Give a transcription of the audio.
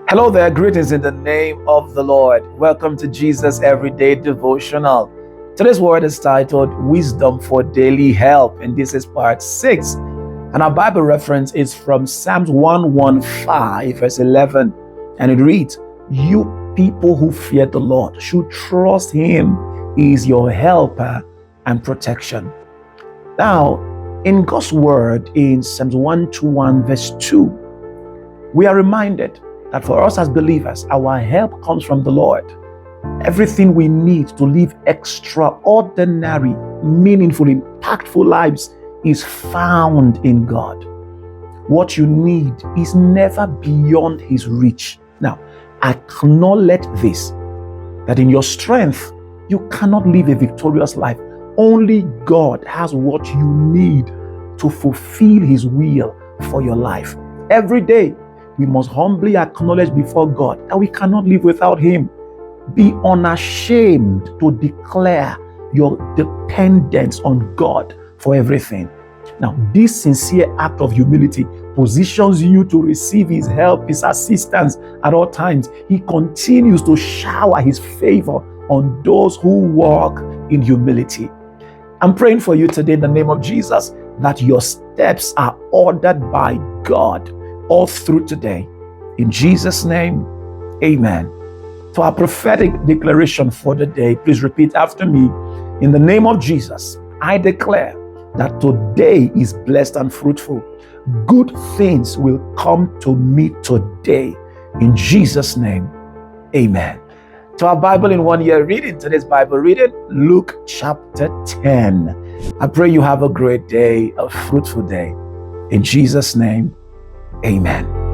Hello there, greetings in the name of the Lord. Welcome to Jesus Everyday Devotional. Today's word is titled Wisdom for Daily Help, and this is part 6. And our Bible reference is from Psalms 115, verse 11. And it reads, "You people who fear the Lord should trust Him. He is your helper and protection." Now, in God's word in Psalms 121, verse 2, we are reminded that for us as believers, our help comes from the Lord. Everything we need to live extraordinary, meaningful, impactful lives is found in God. What you need is never beyond His reach. Now, acknowledge this, that in your strength, you cannot live a victorious life. Only God has what you need to fulfill His will for your life. Every day, we must humbly acknowledge before God that we cannot live without Him. Be unashamed to declare your dependence on God for everything. Now, this sincere act of humility positions you to receive His help, His assistance at all times. He continues to shower His favor on those who walk in humility. I'm praying for you today in the name of Jesus that your steps are ordered by God all through today. In Jesus' name, amen. To our prophetic declaration for the day, please repeat after me. In the name of Jesus, I declare that today is blessed and fruitful. Good things will come to me today. In Jesus' name, amen. To our Bible in 1 year reading, today's Bible reading, Luke chapter 10. I pray you have a great day, a fruitful day. In Jesus' name, amen.